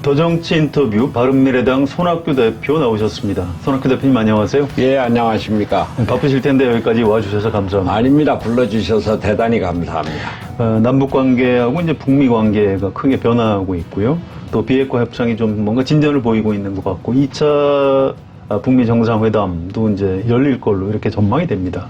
더정치 인터뷰 바른미래당 손학규 대표 나오셨습니다. 손학규 대표님 안녕하세요. 예, 안녕하십니까. 바쁘실 텐데 여기까지 와주셔서 감사합니다. 아닙니다. 불러주셔서 대단히 감사합니다. 남북 관계하고 이제 북미 관계가 크게 변화하고 있고요. 또 비핵화 협상이 좀 뭔가 진전을 보이고 있는 것 같고 2차 북미 정상회담도 이제 열릴 걸로 이렇게 전망이 됩니다.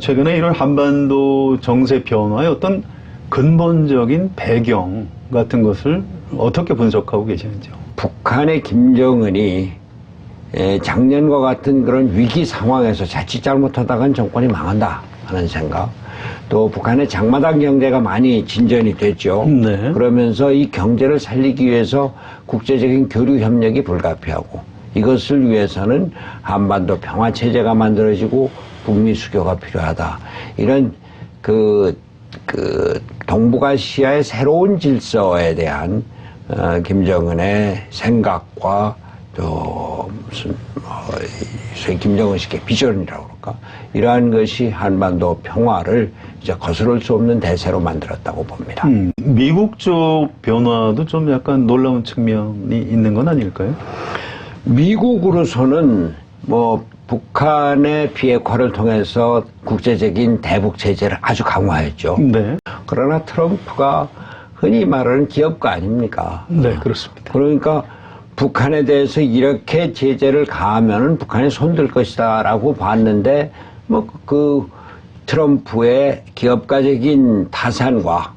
최근에 이런 한반도 정세 변화의 어떤 근본적인 배경 같은 것을 어떻게 분석하고 계시는지요? 북한의 김정은이 작년과 같은 그런 위기 상황에서 자칫 잘못하다간 정권이 망한다 하는 생각, 또 북한의 장마당 경제가 많이 진전이 됐죠. 네. 그러면서 이 경제를 살리기 위해서 국제적인 교류 협력이 불가피하고, 이것을 위해서는 한반도 평화 체제가 만들어지고 북미 수교가 필요하다. 이런 동북아시아의 새로운 질서에 대한 김정은의 생각과 또 무슨 소위 김정은식의 비전이라고 그럴까, 이러한 것이 한반도 평화를 이제 거스를 수 없는 대세로 만들었다고 봅니다. 미국 쪽 변화도 좀 약간 놀라운 측면이 있는 건 아닐까요? 미국으로서는 뭐 북한의 비핵화를 통해서 국제적인 대북 제재를 아주 강화했죠. 네. 그러나 트럼프가 흔히 말하는 기업가 아닙니까? 네, 그렇습니다. 그러니까 북한에 대해서 이렇게 제재를 가하면은 북한이 손들 것이다라고 봤는데, 뭐 그 트럼프의 기업가적인 타산과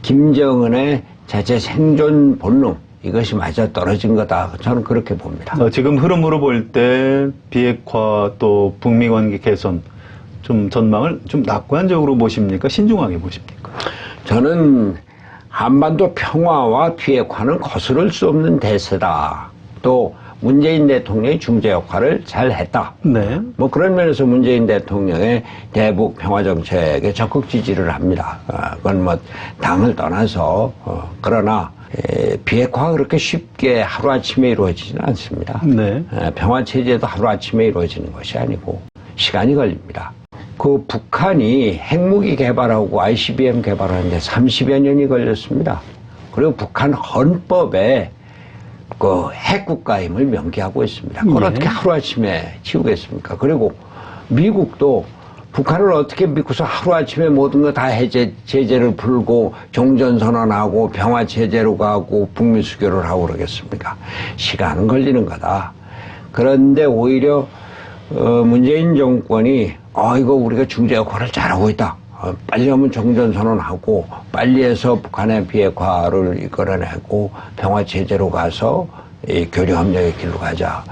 김정은의 자체 생존 본능, 이것이 맞아 떨어진 거다. 저는 그렇게 봅니다. 지금 흐름으로 볼 때 비핵화 또 북미 관계 개선 좀 전망을 좀 낙관적으로 보십니까? 신중하게 보십니까? 저는 한반도 평화와 비핵화는 거스를 수 없는 대세다. 또 문재인 대통령의 중재 역할을 잘 했다. 네. 뭐 그런 면에서 문재인 대통령의 대북 평화 정책에 적극 지지를 합니다. 그건 뭐 당을 떠나서 그러나 비핵화가 그렇게 쉽게 하루아침에 이루어지지는 않습니다. 네. 평화 체제도 하루아침에 이루어지는 것이 아니고 시간이 걸립니다. 그 북한이 핵무기 개발하고 ICBM 개발하는데 30여 년이 걸렸습니다. 그리고 북한 헌법에 그 핵국가임을 명기하고 있습니다. 그걸 네. 어떻게 하루아침에 치우겠습니까? 그리고 미국도 북한을 어떻게 믿고서 하루아침에 모든 거 다 제재를 풀고 종전선언하고 평화체제로 가고 북미 수교를 하고 그러겠습니까? 시간은 걸리는 거다. 그런데 오히려 문재인 정권이 이거 우리가 중재 역할을 잘하고 있다. 빨리 하면 종전선언하고 빨리 해서 북한의 비핵화를 이끌어내고 평화체제로 가서 이 교류협력의 길로 가자.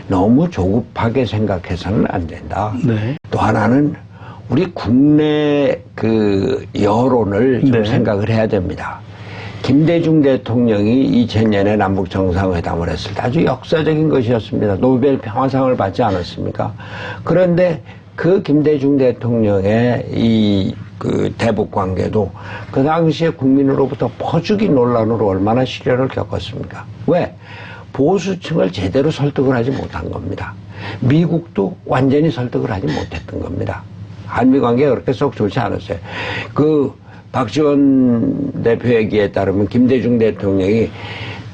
너무 조급하게 생각해서는 안 된다. 네. 또 하나는 우리 국내 그 여론을 좀 네. 생각을 해야 됩니다. 김대중 대통령이 2000년에 남북 정상회담을 했을 때 아주 역사적인 것이었습니다. 노벨 평화상을 받지 않았습니까? 그런데 그 김대중 대통령의 그 대북 관계도 그 당시에 국민으로부터 퍼주기 논란으로 얼마나 시련을 겪었습니까? 왜? 보수층을 제대로 설득을 하지 못한 겁니다. 미국도 완전히 설득을 하지 못했던 겁니다. 한미 관계가 그렇게 썩 좋지 않았어요. 그 박지원 대표 얘기에 따르면 김대중 대통령이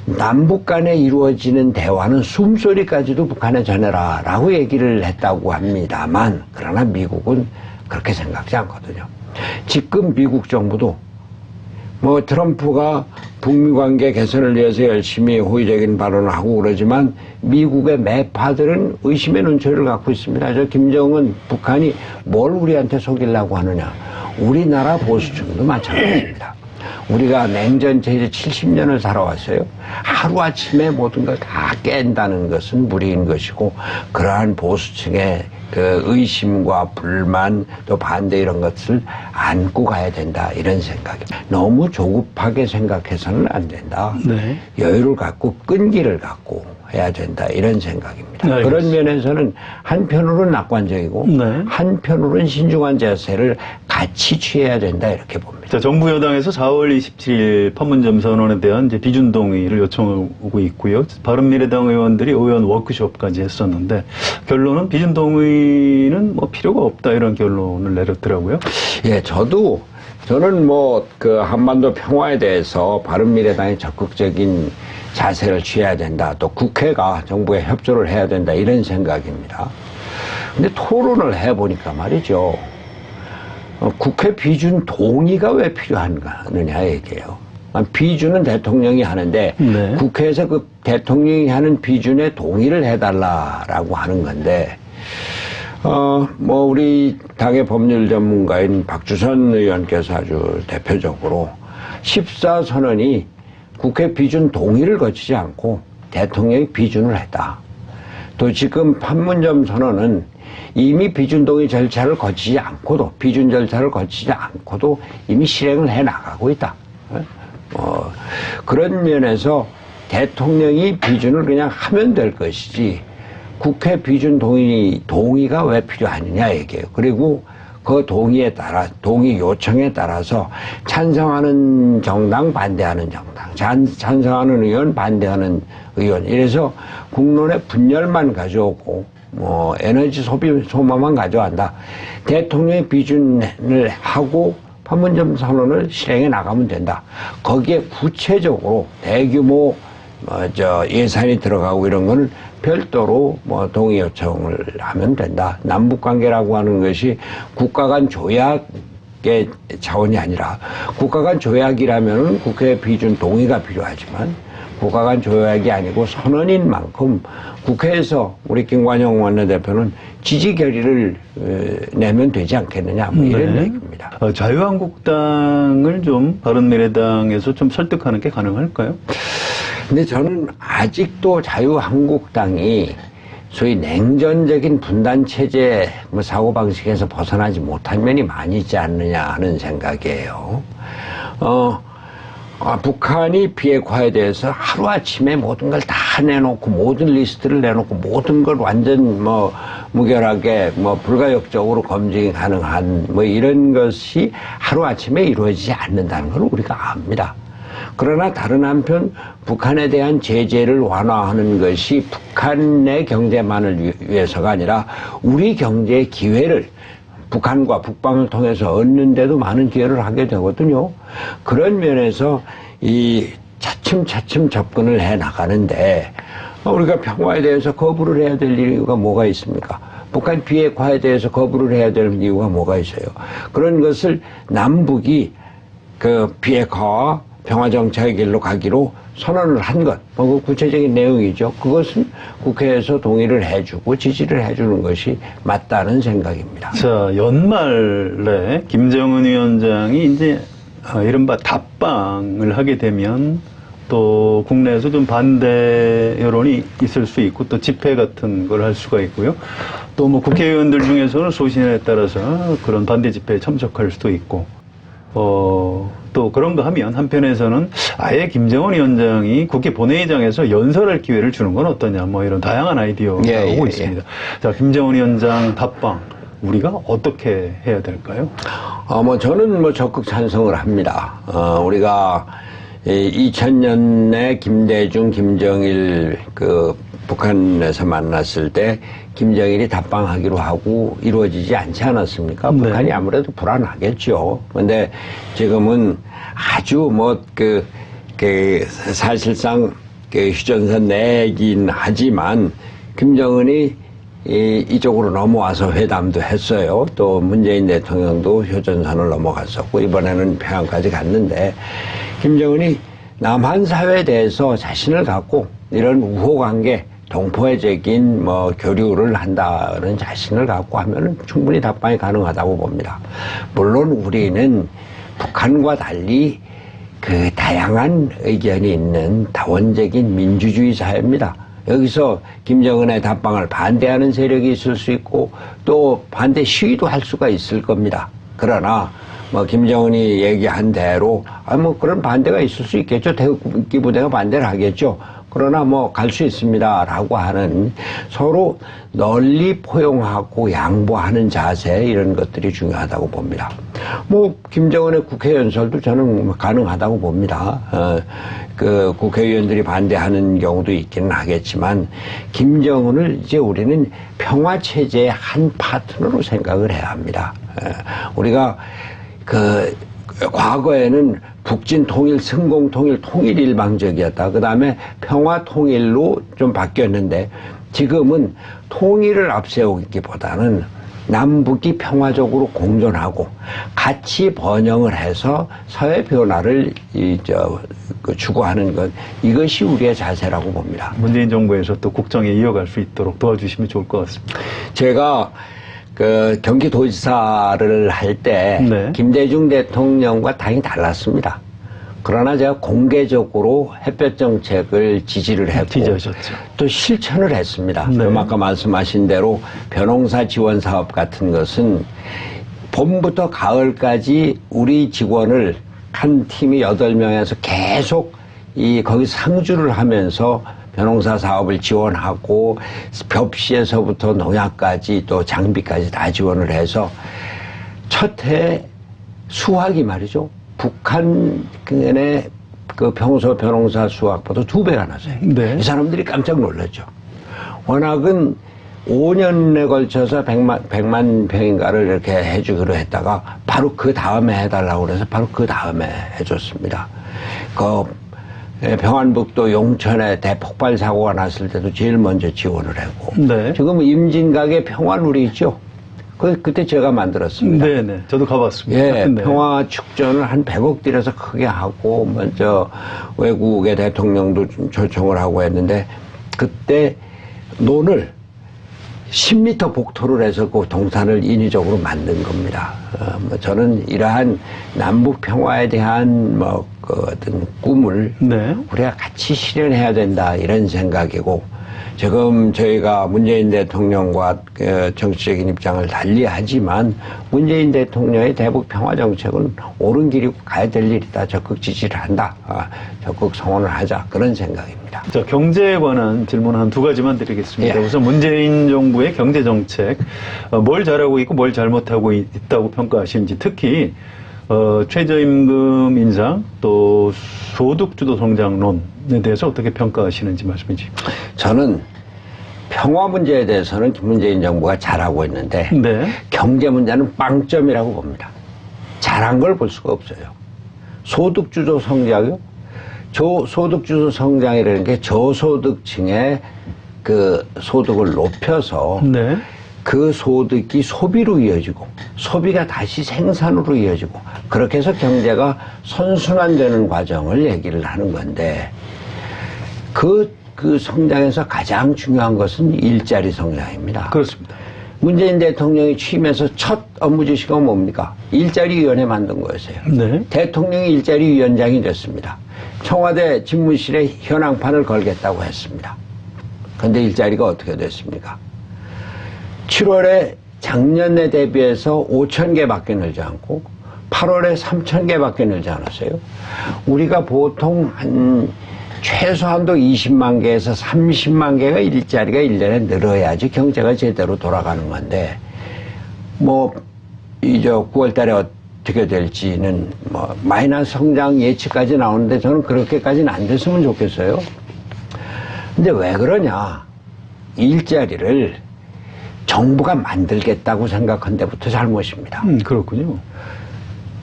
남북 간에 이루어지는 대화는 숨소리까지도 북한에 전해라 라고 얘기를 했다고 합니다만, 그러나 미국은 그렇게 생각지 않거든요. 지금 미국 정부도 뭐 트럼프가 북미 관계 개선을 위해서 열심히 호의적인 발언을 하고 그러지만 미국의 매파들은 의심의 눈초리를 갖고 있습니다. 저 김정은 북한이 뭘 우리한테 속이려고 하느냐. 우리나라 보수층도 마찬가지입니다. 우리가 냉전 체제 70년을 살아왔어요. 하루아침에 모든 걸 다 깬다는 것은 무리인 것이고, 그러한 보수층의 그 의심과 불만 또 반대 이런 것을 안고 가야 된다, 이런 생각입니다. 너무 조급하게 생각해서는 안 된다. 네. 여유를 갖고 끈기를 갖고 해야 된다, 이런 생각입니다. 네, 그런 면에서는 한편으로는 낙관적이고 네. 한편으로는 신중한 자세를 같이 취해야 된다 이렇게 봅니다. 자, 정부 여당에서 4월 27일 판문점 선언에 대한 이제 비준 동의를 요청하고 있고요. 바른미래당 의원들이 의원 워크숍까지 했었는데 결론은 비준 동의는 뭐 필요가 없다 이런 결론을 내렸더라고요. 예, 저는 뭐 그 한반도 평화에 대해서 바른미래당이 적극적인 자세를 취해야 된다. 또 국회가 정부에 협조를 해야 된다 이런 생각입니다. 근데 토론을 해보니까 말이죠. 국회 비준 동의가 왜 필요하느냐 얘기예요. 비준은 대통령이 하는데 네. 국회에서 그 대통령이 하는 비준에 동의를 해달라라고 하는 건데 뭐 우리 당의 법률 전문가인 박주선 의원께서 아주 대표적으로 14선언이 국회 비준 동의를 거치지 않고 대통령이 비준을 했다. 또 지금 판문점 선언은 이미 비준 동의 절차를 거치지 않고도 비준 절차를 거치지 않고도 이미 실행을 해 나가고 있다. 그런 면에서 대통령이 비준을 그냥 하면 될 것이지 국회 비준 동의가 왜 필요하느냐 얘기예요. 그리고 그 동의 요청에 따라서 찬성하는 정당, 반대하는 정당, 찬성하는 의원, 반대하는 의원. 이래서 국론의 분열만 가져오고, 뭐, 에너지 소모만 가져간다. 대통령의 비준을 하고 판문점 선언을 실행해 나가면 된다. 거기에 구체적으로 대규모, 예산이 들어가고 이런 거는 별도로 뭐 동의 요청을 하면 된다. 남북 관계라고 하는 것이 국가 간 조약의 차원이 아니라 국가 간 조약이라면은 국회 비준 동의가 필요하지만 국가 간 조약이 아니고 선언인 만큼 국회에서 우리 김관영 원내대표는 지지 결의를 내면 되지 않겠느냐 뭐 이런 얘기입니다. 자유한국당을 좀 바른미래당에서 좀 설득하는 게 가능할까요? 근데 저는 아직도 자유한국당이 소위 냉전적인 분단체제 사고방식에서 벗어나지 못한 면이 많이 있지 않느냐 하는 생각이에요. 북한이 비핵화에 대해서 하루아침에 모든 걸 다 내놓고 모든 리스트를 내놓고 모든 걸 완전 무결하게 불가역적으로 검증이 가능한 이런 것이 하루아침에 이루어지지 않는다는 걸 우리가 압니다. 그러나 다른 한편 북한에 대한 제재를 완화하는 것이 북한의 경제만을 위해서가 아니라 우리 경제의 기회를 북한과 북방을 통해서 얻는데도 많은 기회를 하게 되거든요. 그런 면에서 이 차츰차츰 접근을 해 나가는데 우리가 평화에 대해서 거부를 해야 될 이유가 뭐가 있습니까? 북한 비핵화에 대해서 거부를 해야 될 이유가 뭐가 있어요? 그런 것을 남북이 그 비핵화와 평화정착의 길로 가기로 선언을 한 것, 그 구체적인 내용이죠. 그것은 국회에서 동의를 해주고 지지를 해주는 것이 맞다는 생각입니다. 자, 연말에 김정은 위원장이 이제 이른바 답방을 하게 되면 또 국내에서 좀 반대 여론이 있을 수 있고 또 집회 같은 걸 할 수가 있고요. 또 뭐 국회의원들 중에서는 소신에 따라서 그런 반대 집회에 참석할 수도 있고 또 그런가 하면 한편에서는 아예 김정은 위원장이 국회 본회의장에서 연설할 기회를 주는 건 어떠냐 뭐 이런 다양한 아이디어가 오고 있습니다. 자, 김정은 위원장 답방 우리가 어떻게 해야 될까요? 저는 적극 찬성을 합니다. 우리가 2000년에 김대중, 김정일 북한에서 만났을 때 김정일이 답방하기로 하고 이루어지지 않지 않았습니까? 네. 북한이 아무래도 불안하겠죠. 근데 지금은 아주 사실상 휴전선 내긴 하지만 김정은이 이쪽으로 넘어와서 회담도 했어요. 또 문재인 대통령도 휴전선을 넘어갔었고 이번에는 평양까지 갔는데 김정은이 남한 사회에 대해서 자신을 갖고 이런 우호관계 동포애적인 교류를 한다는 자신을 갖고 하면은 충분히 답방이 가능하다고 봅니다. 물론 우리는 북한과 달리 다양한 의견이 있는 다원적인 민주주의 사회입니다. 여기서 김정은의 답방을 반대하는 세력이 있을 수 있고 또 반대 시위도 할 수가 있을 겁니다. 그러나 김정은이 얘기한 대로 그런 반대가 있을 수 있겠죠. 태극기 부대가 반대를 하겠죠. 그러나 뭐 갈 수 있습니다라고 하는 서로 널리 포용하고 양보하는 자세 이런 것들이 중요하다고 봅니다. 뭐 김정은의 국회 연설도 저는 가능하다고 봅니다. 그 국회의원들이 반대하는 경우도 있기는 하겠지만 김정은을 이제 우리는 평화 체제의 한 파트너로 생각을 해야 합니다. 우리가 그 과거에는 북진 통일, 승공 통일, 통일 일방적이었다. 그 다음에 평화 통일로 좀 바뀌었는데 지금은 통일을 앞세우기보다는 남북이 평화적으로 공존하고 같이 번영을 해서 사회 변화를 추구하는 것, 이것이 우리의 자세라고 봅니다. 문재인 정부에서 또 국정에 이어갈 수 있도록 도와주시면 좋을 것 같습니다. 제가 그 경기도지사를 할 때 네. 김대중 대통령과 당이 달랐습니다. 그러나 제가 공개적으로 햇볕 정책을 지지를 했고 지지하셨죠. 또 실천을 했습니다. 네. 그럼 아까 말씀하신 대로 벼농사 지원 사업 같은 것은 봄부터 가을까지 우리 직원을 한 팀이 8명에서 계속 거기 상주를 하면서 벼농사 사업을 지원하고 벽시에서부터 농약까지 또 장비까지 다 지원을 해서 첫 해 수확이 말이죠. 북한의 그 평소 벼농사 수확보다 2배가 났어요. 네. 이 사람들이 깜짝 놀랐죠. 워낙은 5년에 걸쳐서 100만 평인가를 이렇게 해주기로 했다가 바로 그 다음에 해달라고 그래서 바로 그 다음에 해줬습니다. 평안북도 용천에 대폭발 사고가 났을 때도 제일 먼저 지원을 하고. 네. 지금 임진각에 평화룰이 있죠. 그때 제가 만들었습니다. 네네. 저도 가봤습니다. 예, 네. 평화 축전을 한 100억 들여서 크게 하고, 먼저 외국의 대통령도 좀 초청을 하고 했는데, 그때 논을 10m 복토를 해서 그 동산을 인위적으로 만든 겁니다. 저는 이러한 남북 평화에 대한 그 어떤 꿈을 네. 우리가 같이 실현해야 된다 이런 생각이고, 지금 저희가 문재인 대통령과 정치적인 입장을 달리하지만 문재인 대통령의 대북 평화 정책은 옳은 길이고 가야 될 일이다. 적극 지지를 한다. 적극 성원을 하자. 그런 생각입니다. 자, 경제에 관한 질문 한 2가지만 드리겠습니다. 예. 우선 문재인 정부의 경제 정책, 뭘 잘하고 있고 뭘 잘못하고 있다고 평가하시는지, 특히 최저임금 인상, 또 소득주도 성장론에 대해서 어떻게 평가하시는지 말씀해 주십시오. 저는 평화 문제에 대해서는 문재인 정부가 잘하고 있는데 네. 경제 문제는 빵점이라고 봅니다. 잘한 걸 볼 수가 없어요. 소득주도 성장이요? 소득주도 성장이라는 게 저소득층의 그 소득을 높여서 네. 그 소득이 소비로 이어지고 소비가 다시 생산으로 이어지고 그렇게 해서 경제가 선순환되는 과정을 얘기를 하는 건데 그 성장에서 가장 중요한 것은 일자리 성장입니다. 그렇습니다. 문재인 대통령이 취임해서 첫 업무 지시가 뭡니까? 일자리위원회 만든 거였어요. 네. 대통령이 일자리위원장이 됐습니다. 청와대 집무실에 현황판을 걸겠다고 했습니다. 그런데 일자리가 어떻게 됐습니까? 7월에 작년에 대비해서 5,000개밖에 늘지 않고 8월에 3,000개밖에 늘지 않았어요. 우리가 보통 한 최소한도 20만 개에서 30만 개가 일자리가 1년에 늘어야지 경제가 제대로 돌아가는 건데 이제 9월 달에 어떻게 될지는 마이너스 성장 예측까지 나오는데 저는 그렇게까지는 안 됐으면 좋겠어요. 근데 왜 그러냐? 일자리를 정부가 만들겠다고 생각한 데부터 잘못입니다. 그렇군요.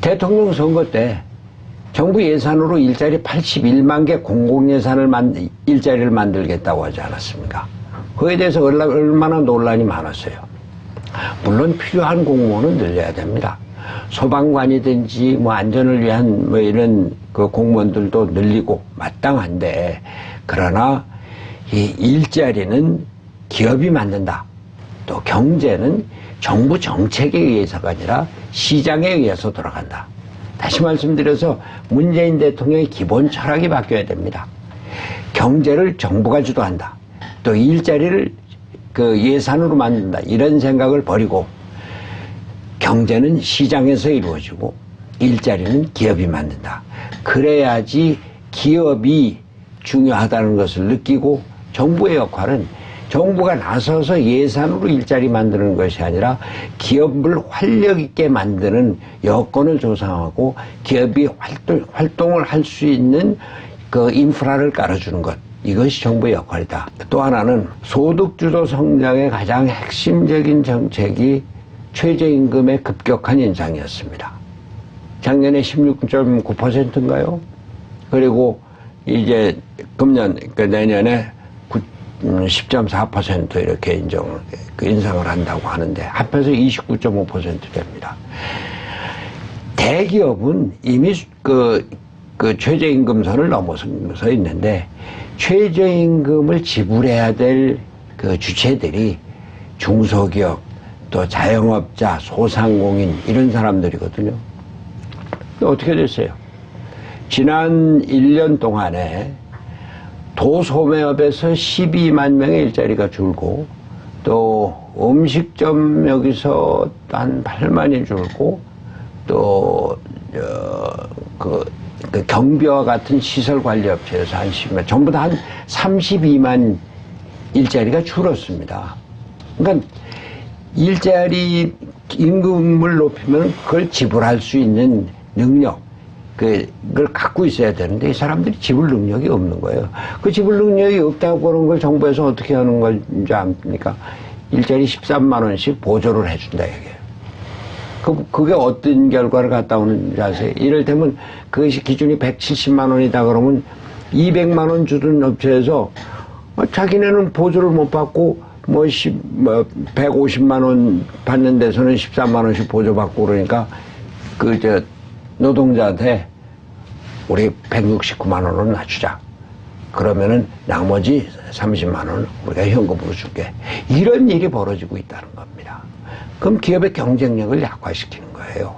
대통령 선거 때 정부 예산으로 일자리 81만 개 공공예산을 일자리를 만들겠다고 하지 않았습니까? 그에 대해서 얼마나 논란이 많았어요. 물론 필요한 공무원은 늘려야 됩니다. 소방관이든지 안전을 위한 이런 그 공무원들도 늘리고 마땅한데, 그러나 이 일자리는 기업이 만든다. 또 경제는 정부 정책에 의해서가 아니라 시장에 의해서 돌아간다. 다시 말씀드려서 문재인 대통령의 기본 철학이 바뀌어야 됩니다. 경제를 정부가 주도한다. 또 일자리를 그 예산으로 만든다. 이런 생각을 버리고 경제는 시장에서 이루어지고 일자리는 기업이 만든다. 그래야지 기업이 중요하다는 것을 느끼고 정부의 역할은 정부가 나서서 예산으로 일자리 만드는 것이 아니라 기업을 활력 있게 만드는 여건을 조성하고 기업이 활동을 할 수 있는 그 인프라를 깔아주는 것. 이것이 정부의 역할이다. 또 하나는 소득주도 성장의 가장 핵심적인 정책이 최저임금의 급격한 인상이었습니다. 작년에 16.9%인가요? 그리고 이제 금년, 그 내년에 10.4% 이렇게 인상을 한다고 하는데 합해서 29.5% 됩니다. 대기업은 이미 그 최저임금선을 넘어서 있는데 최저임금을 지불해야 될 그 주체들이 중소기업, 또 자영업자, 소상공인 이런 사람들이거든요. 어떻게 됐어요? 지난 1년 동안에 도소매업에서 12만 명의 일자리가 줄고 또 음식점 여기서 한 8만이 줄고 또 그 경비와 같은 시설관리업체에서 한 10만, 전부 다 한 32만 일자리가 줄었습니다. 그러니까 일자리 임금을 높이면 그걸 지불할 수 있는 능력, 그걸 갖고 있어야 되는데 이 사람들이 지불 능력이 없는 거예요. 그 지불 능력이 없다고 그런 걸 정부에서 어떻게 하는 건지 압니까? 일자리 13만 원씩 보조를 해준다 이게. 그게 어떤 결과를 갖다 오는지 아세요? 이를테면 그것이 기준이 170만 원이다 그러면 200만 원 주던 업체에서 자기네는 보조를 못 받고 150만 원 받는 데서는 13만 원씩 보조받고 그러니까 노동자한테 우리 169만 원을 낮추자. 그러면은 나머지 30만 원을 우리가 현금으로 줄게. 이런 일이 벌어지고 있다는 겁니다. 그럼 기업의 경쟁력을 약화시키는 거예요.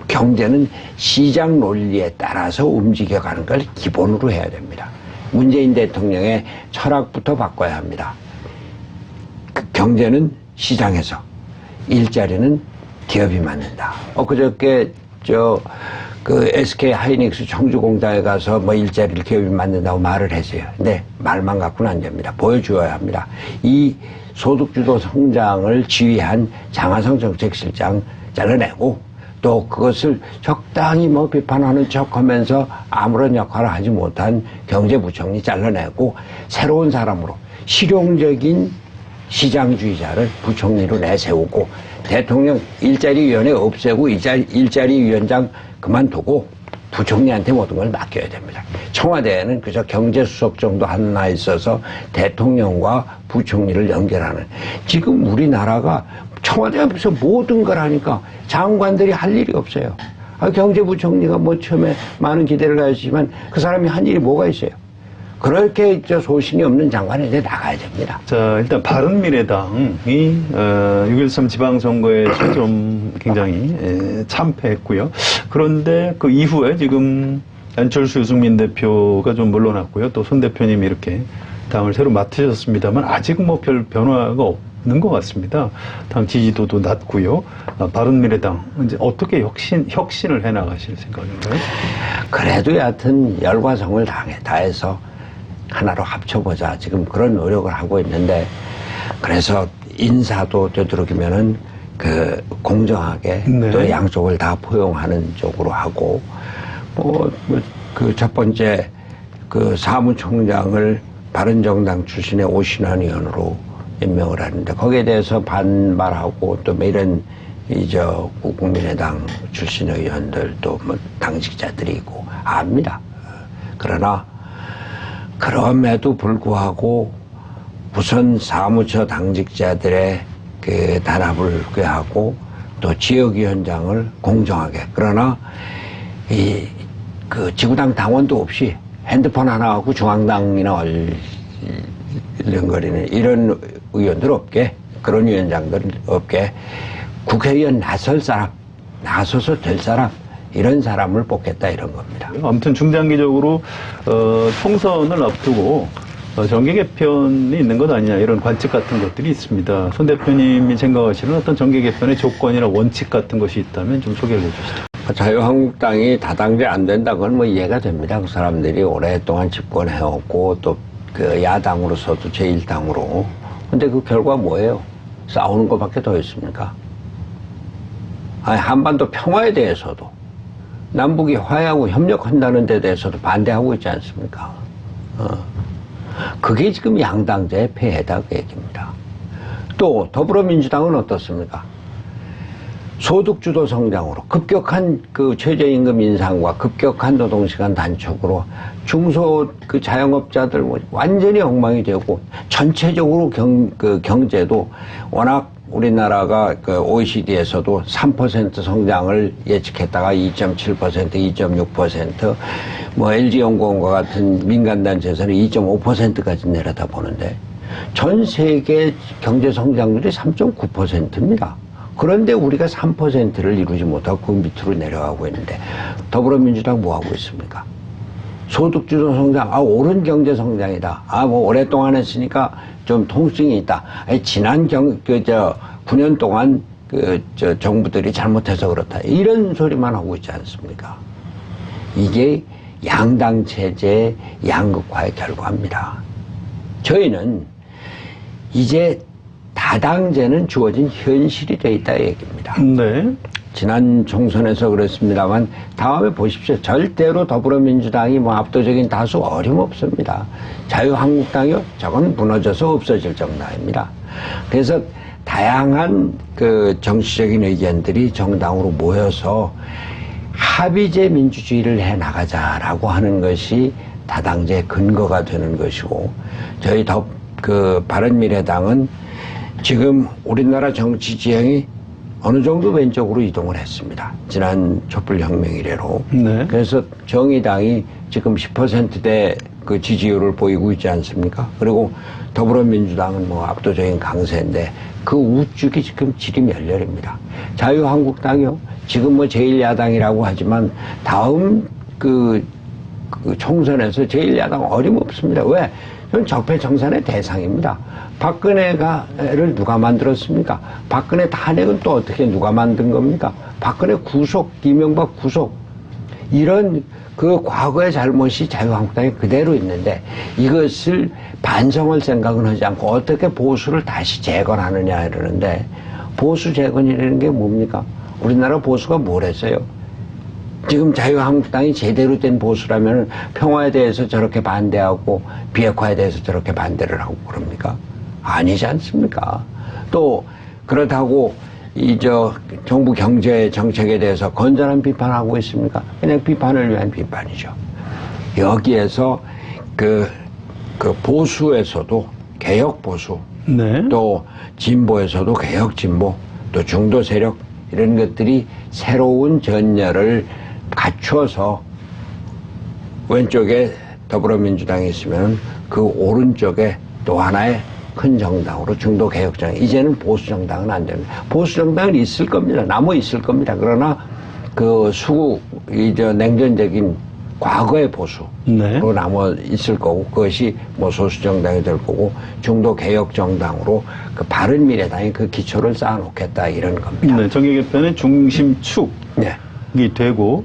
경제는 시장 논리에 따라서 움직여가는 걸 기본으로 해야 됩니다. 문재인 대통령의 철학부터 바꿔야 합니다. 경제는 시장에서, 일자리는 기업이 만든다. 그저께 SK 하이닉스 청주공장에 가서 일자리를 기업이 만든다고 말을 했어요. 근데 말만 갖고는 안 됩니다. 보여주어야 합니다. 이 소득주도 성장을 지휘한 장하성 정책실장 잘라내고 또 그것을 적당히 비판하는 척 하면서 아무런 역할을 하지 못한 경제부총리 잘라내고 새로운 사람으로 실용적인 시장주의자를 부총리로 내세우고 대통령 일자리위원회 없애고 일자리위원장 그만두고 부총리한테 모든 걸 맡겨야 됩니다. 청와대에는 그저 경제수석 정도 하나 있어서 대통령과 부총리를 연결하는. 지금 우리나라가 청와대 앞에서 모든 걸 하니까 장관들이 할 일이 없어요. 경제부총리가 처음에 많은 기대를 가졌지만 그 사람이 한 일이 뭐가 있어요? 그렇게 소신이 없는 장관이 이제 나가야 됩니다. 자, 일단 바른미래당이 6.13 지방선거에서 좀 굉장히 참패했고요. 그런데 그 이후에 지금 안철수 유승민 대표가 좀 물러났고요. 또 손 대표님이 이렇게 당을 새로 맡으셨습니다만 아직은 별 변화가 없는 것 같습니다. 당 지지도도 낮고요. 바른미래당 이제 어떻게 혁신을 해나가실 생각인가요? 그래도 여하튼 열과 성을 다해서 하나로 합쳐보자. 지금 그런 노력을 하고 있는데, 그래서 인사도 되도록이면은 공정하게 네. 또 양쪽을 다 포용하는 쪽으로 하고, 첫 번째 사무총장을 바른정당 출신의 오신환 의원으로 임명을 하는데 거기에 대해서 반발하고 또 이런 국민의당 출신의 의원들도 당직자들이 있고 압니다. 그러나 그럼에도 불구하고 우선 사무처 당직자들의 단합을 꾀하고 또 지역위원장을 공정하게, 그러나 지구당 당원도 없이 핸드폰 하나 갖고 중앙당이나 얼른거리는 이런 의원들 없게, 그런 위원장들 없게 국회의원 나서서 될 사람, 이런 사람을 뽑겠다 이런 겁니다. 아무튼 중장기적으로 총선을 앞두고 정계 개편이 있는 것 아니냐 이런 관측 같은 것들이 있습니다. 손 대표님이 생각하시는 어떤 정계 개편의 조건이나 원칙 같은 것이 있다면 좀 소개를 해주시죠. 자유한국당이 다당제 안 된다, 그건 뭐 이해가 됩니다. 그 사람들이 오랫동안 집권해왔고, 또 그 야당으로서도 제1당으로. 근데 그 결과 뭐예요? 싸우는 것밖에 더 있습니까? 아니, 한반도 평화에 대해서도, 남북이 화해하고 협력한다는 데 대해서도 반대하고 있지 않습니까? 그게 지금 양당제의 폐해다, 그 얘기입니다. 또, 더불어민주당은 어떻습니까? 소득주도 성장으로 급격한 그 최저임금 인상과 급격한 노동시간 단축으로 중소 그 자영업자들 완전히 엉망이 되고 전체적으로 경제도 워낙 우리나라가 그 OECD에서도 3% 성장을 예측했다가 2.7%, 2.6%, 뭐 LG연구원과 같은 민간단체에서는 2.5%까지 내려다 보는데 전 세계 경제 성장률이 3.9%입니다. 그런데 우리가 3%를 이루지 못하고 그 밑으로 내려가고 있는데 더불어민주당 뭐 하고 있습니까? 소득주도 성장, 옳은 경제 성장이다. 뭐 오랫동안 했으니까 좀 통증이 있다. 지난 9년 동안 정부들이 잘못해서 그렇다. 이런 소리만 하고 있지 않습니까? 이게 양당 체제의 양극화의 결과입니다. 저희는 이제 다당제는 주어진 현실이 돼 있다 얘기입니다. 네. 지난 총선에서 그랬습니다만 다음에 보십시오. 절대로 더불어민주당이 뭐 압도적인 다수 어림없습니다. 자유한국당이요? 저건 무너져서 없어질 정당입니다. 그래서 다양한 그 정치적인 의견들이 정당으로 모여서 합의제 민주주의를 해 나가자라고 하는 것이 다당제의 근거가 되는 것이고, 저희 바른미래당은 지금 우리나라 정치 지형이 어느 정도 왼쪽으로 이동을 했습니다. 지난 촛불혁명 이래로. 네. 그래서 정의당이 지금 10%대 그 지지율을 보이고 있지 않습니까? 그리고 더불어민주당은 뭐 압도적인 강세인데 그 우측이 지금 지리멸렬입니다. 자유한국당이요. 지금 뭐 제1야당이라고 하지만 다음 그 총선에서 제1야당 어림없습니다. 왜? 이건 적폐청산의 대상입니다. 박근혜를 누가 만들었습니까? 박근혜 탄핵은 또 어떻게 누가 만든 겁니까? 박근혜 구속, 이명박 구속. 이런 그 과거의 잘못이 자유한국당에 그대로 있는데 이것을 반성할 생각은 하지 않고 어떻게 보수를 다시 재건하느냐 이러는데, 보수 재건이라는 게 뭡니까? 우리나라 보수가 뭘 했어요? 지금 자유한국당이 제대로 된 보수라면 평화에 대해서 저렇게 반대하고 비핵화에 대해서 저렇게 반대를 하고 그럽니까? 아니지 않습니까? 또 그렇다고 정부 경제 정책에 대해서 건전한 비판하고 있습니까? 그냥 비판을 위한 비판이죠. 여기에서 그 보수에서도 개혁 보수, 네. 또 진보에서도 개혁 진보, 또 중도 세력 이런 것들이 새로운 전열을 갖춰서 왼쪽에 더불어민주당이 있으면 그 오른쪽에 또 하나의 큰 정당으로 중도 개혁정, 이제는 보수 정당은 안 됩니다. 보수 정당은 있을 겁니다. 남아 있을 겁니다. 그러나 그 냉전적인 과거의 보수로 네. 남아 있을 거고, 그것이 뭐 소수 정당이 될 거고, 중도 개혁 정당으로 그 바른미래당이 그 기초를 쌓아놓겠다 이런 겁니다. 네. 정의개편의 중심축. 네. 이 되고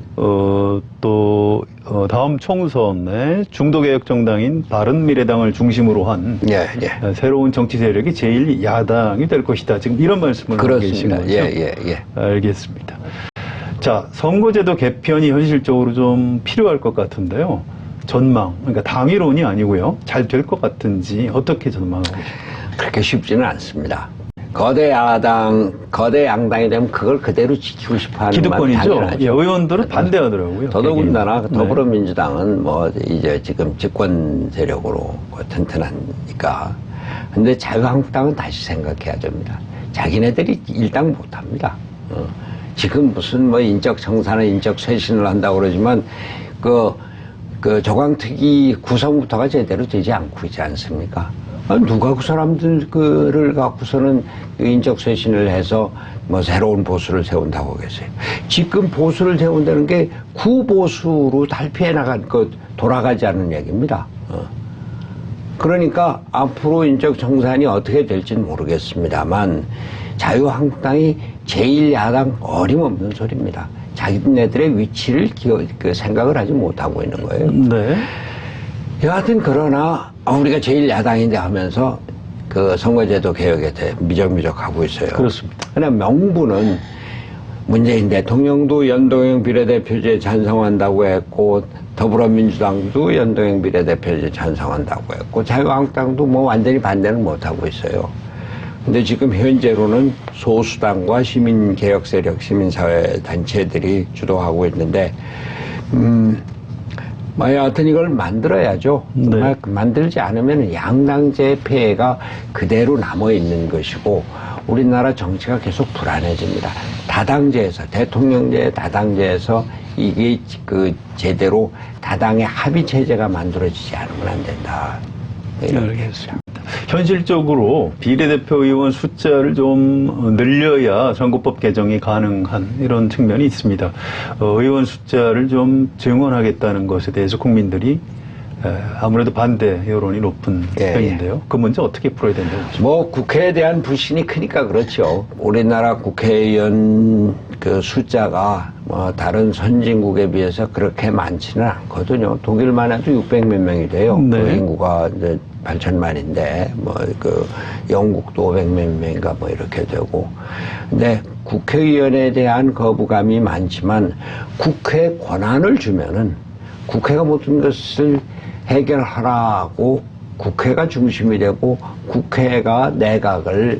다음 총선에 중도개혁 정당인 바른미래당을 중심으로 한 새로운 정치 세력이 제1야당이 될 것이다. 지금 이런 말씀을 하고 계신 거죠? 예. 알겠습니다. 자, 선거제도 개편이 현실적으로 좀 필요할 것 같은데요. 전망, 그러니까 당위론이 아니고요. 잘 될 것 같은지 어떻게 전망하고 계십니까? 그렇게 쉽지는 않습니다. 거대 양당이 되면 그걸 그대로 지키고 싶어 하는 기득권이죠. 예, 의원들은 반대하더라고요. 더더군다나 더불어민주당은 뭐 이제 지금 집권 세력으로 튼튼하니까. 근데 자유한국당은 다시 생각해야 됩니다. 자기네들이 일당 못합니다. 지금 무슨 뭐 인적 청산을 인적 쇄신을 한다고 그러지만 그 조강특위 구성부터가 제대로 되지 않고 있지 않습니까? 누가 그 사람들을 갖고서는 인적 쇄신을 해서 뭐 새로운 보수를 세운다고 하겠어요. 지금 보수를 세운다는 게 구보수로 탈피해 돌아가지 않는 얘기입니다. 그러니까 앞으로 인적 청산이 어떻게 될지는 모르겠습니다만 자유한국당이 제1야당 어림없는 소리입니다. 자기네들의 위치를 생각을 하지 못하고 있는 거예요. 네. 여하튼 그러나 우리가 제일 야당인데 하면서 그 선거제도 개혁에 대해 미적미적 하고 있어요. 그렇습니다. 그러나 명분은 문재인 대통령도 연동형 비례대표제에 찬성한다고 했고 더불어민주당도 연동형 비례대표제에 찬성한다고 했고 자유한국당도 뭐 완전히 반대는 못하고 있어요. 근데 지금 현재로는 소수당과 시민개혁 세력, 시민사회 단체들이 주도하고 있는데 여하튼 이걸 만들어야죠. 네. 만들지 않으면 양당제의 폐해가 그대로 남아있는 것이고 우리나라 정치가 계속 불안해집니다. 다당제에서, 대통령제 다당제에서 이게 제대로 다당의 합의체제가 만들어지지 않으면 안 된다. 알겠습니다. 현실적으로 비례대표 의원 숫자를 좀 늘려야 선거법 개정이 가능한 이런 측면이 있습니다. 의원 숫자를 좀 증원하겠다는 것에 대해서 국민들이 아무래도 반대 여론이 높은 편인데요. 그 문제 어떻게 풀어야 된다고 보십니까? 뭐 국회에 대한 불신이 크니까 그렇죠. 우리나라 국회의원 그 숫자가 뭐 다른 선진국에 비해서 그렇게 많지는 않거든요. 독일만 해도 600몇 명이 돼요. 네. 그 인구가 이제 8천만인데 뭐 그 영국도 500몇 명인가 뭐 이렇게 되고. 근데 국회의원에 대한 거부감이 많지만 국회 권한을 주면은 국회가 모든 것을 해결하라고 국회가 중심이 되고 국회가 내각에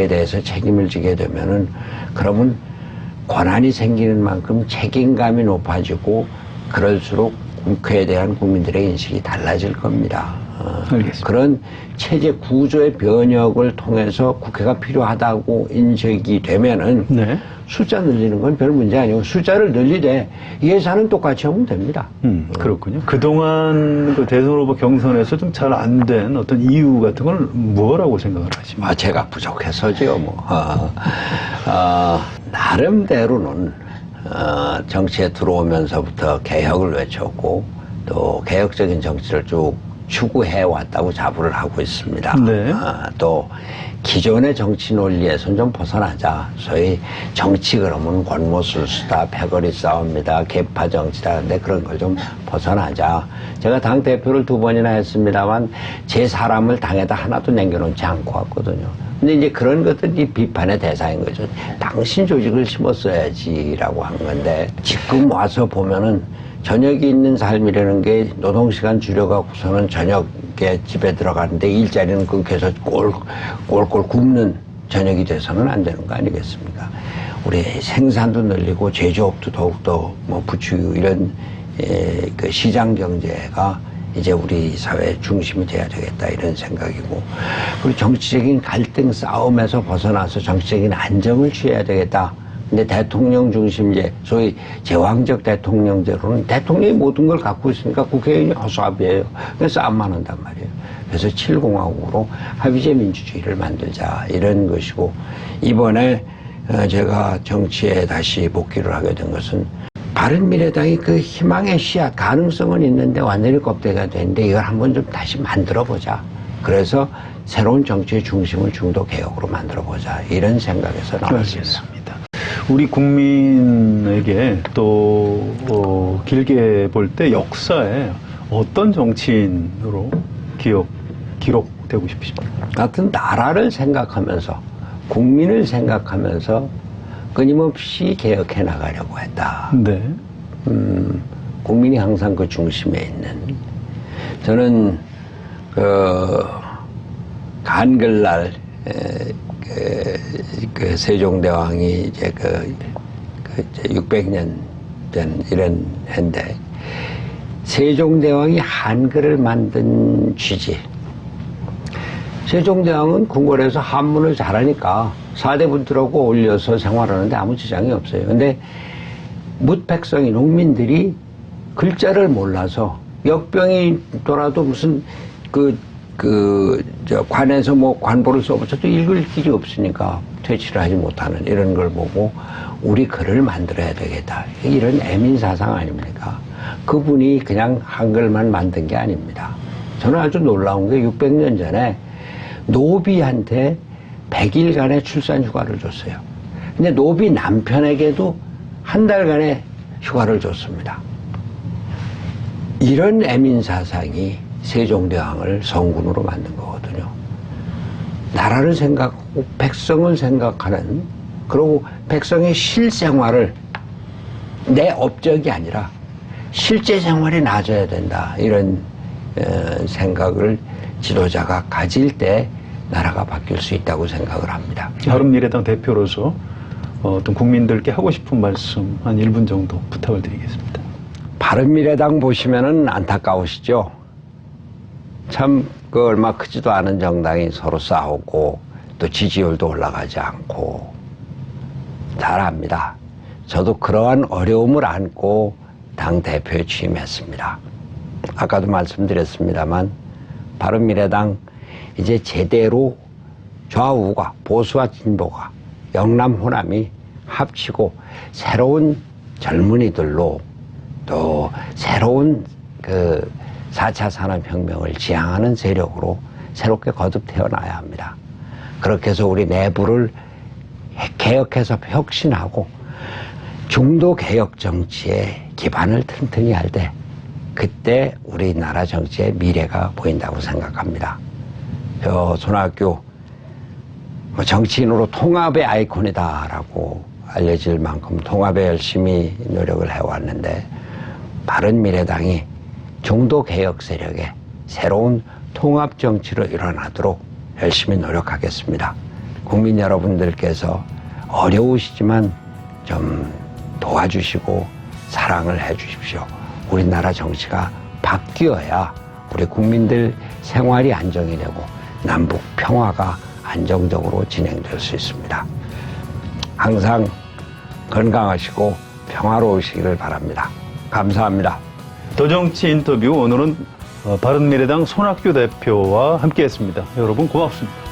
대해서 책임을 지게 되면은 그러면 권한이 생기는 만큼 책임감이 높아지고 그럴수록 국회에 대한 국민들의 인식이 달라질 겁니다. 알겠습니다. 그런 체제 구조의 변혁을 통해서 국회가 필요하다고 인식이 되면은 네. 숫자 늘리는 건 별 문제 아니고 숫자를 늘리되 예산은 똑같이 하면 됩니다. 그렇군요. 그동안 그 대선 후보 경선에서 좀 잘 안 된 어떤 이유 같은 걸 뭐라고 생각을 하십니까? 제가 부족해서죠, 뭐. 나름대로는, 정치에 들어오면서부터 개혁을 외쳤고, 또 개혁적인 정치를 쭉 추구해왔다고 자부를 하고 있습니다. 네. 또, 기존의 정치 논리에서는 좀 벗어나자. 소위 정치 그러면 권모술수다, 패거리 싸움이다, 계파 정치다. 근데 그런 걸 좀 벗어나자. 제가 당 대표를 2번이나 했습니다만 제 사람을 당에다 하나도 남겨놓지 않고 왔거든요. 근데 이제 그런 것들이 비판의 대상인 거죠. 당신 조직을 심었어야지라고 한 건데 지금 와서 보면은 저녁이 있는 삶이라는 게 노동시간 줄여갖고서는 저녁에 집에 들어가는데 일자리는 끊겨서 꼴꼴 굶는 저녁이 돼서는 안 되는 거 아니겠습니까? 우리 생산도 늘리고 제조업도 더욱더 뭐 부추기고 이런 그 시장 경제가 이제 우리 사회의 중심이 돼야 되겠다 이런 생각이고 그리고 정치적인 갈등 싸움에서 벗어나서 정치적인 안정을 취해야 되겠다. 근데 대통령 중심제, 소위 제왕적 대통령제로는 대통령이 모든 걸 갖고 있으니까 국회의원이 허수아비예요. 그래서 싸움만 한단 말이에요. 그래서 7공화국으로 합의제 민주주의를 만들자 이런 것이고 이번에 제가 정치에 다시 복귀를 하게 된 것은 바른미래당이 그 희망의 씨앗, 가능성은 있는데 완전히 껍데기가 되는데 이걸 한번 좀 다시 만들어보자. 그래서 새로운 정치의 중심을 중도 개혁으로 만들어보자. 이런 생각에서 나왔습니다. 우리 국민에게 또 길게 볼 때 역사에 어떤 정치인으로 기록되고 싶으십니까? 하여튼 나라를 생각하면서 국민을 생각하면서 끊임없이 개혁해 나가려고 했다. 네. 국민이 항상 그 중심에 있는 저는 한글날 그 세종대왕이 이제 600년 된 이런 해인데 세종대왕이 한글을 만든 취지. 세종대왕은 궁궐에서 한문을 잘하니까 사대분들하고 어울려서 생활하는데 아무 지장이 없어요. 근데 뭇백성이 농민들이 글자를 몰라서 역병이 돌아도 무슨 관에서 뭐 관보를 써붙여도 읽을 길이 없으니까 퇴치를 하지 못하는 이런 걸 보고 우리 글을 만들어야 되겠다. 이런 애민사상 아닙니까? 그분이 그냥 한글만 만든 게 아닙니다. 저는 아주 놀라운 게 600년 전에 노비한테 100일간의 출산 휴가를 줬어요. 근데 노비 남편에게도 한 달간의 휴가를 줬습니다. 이런 애민 사상이 세종대왕을 성군으로 만든 거거든요. 나라를 생각하고 백성을 생각하는, 그리고 백성의 실생활을 내 업적이 아니라 실제 생활이 나아져야 된다. 이런 생각을 지도자가 가질 때 나라가 바뀔 수 있다고 생각을 합니다. 바른미래당 대표로서 어떤 국민들께 하고 싶은 말씀 한 1분 정도 부탁을 드리겠습니다. 바른미래당 보시면은 안타까우시죠? 참, 얼마 크지도 않은 정당이 서로 싸우고 또 지지율도 올라가지 않고 잘 압니다. 저도 그러한 어려움을 안고 당 대표에 취임했습니다. 아까도 말씀드렸습니다만 바른미래당 이제 제대로 좌우가, 보수와 진보가, 영남 호남이 합치고 새로운 젊은이들로 또 새로운 4차 산업혁명을 지향하는 세력으로 새롭게 거듭 태어나야 합니다. 그렇게 해서 우리 내부를 개혁해서 혁신하고 중도 개혁 정치의 기반을 튼튼히 할 때, 그때 우리나라 정치의 미래가 보인다고 생각합니다. 손학규 정치인으로 통합의 아이콘이다라고 알려질 만큼 통합에 열심히 노력을 해왔는데, 바른미래당이 중도 개혁 세력의 새로운 통합 정치로 일어나도록 열심히 노력하겠습니다. 국민 여러분들께서 어려우시지만 좀 도와주시고 사랑을 해 주십시오. 우리나라 정치가 바뀌어야 우리 국민들 생활이 안정이 되고 남북 평화가 안정적으로 진행될 수 있습니다. 항상 건강하시고 평화로우시기를 바랍니다. 감사합니다. 더정치 인터뷰, 오늘은 바른미래당 손학규 대표와 함께했습니다. 여러분 고맙습니다.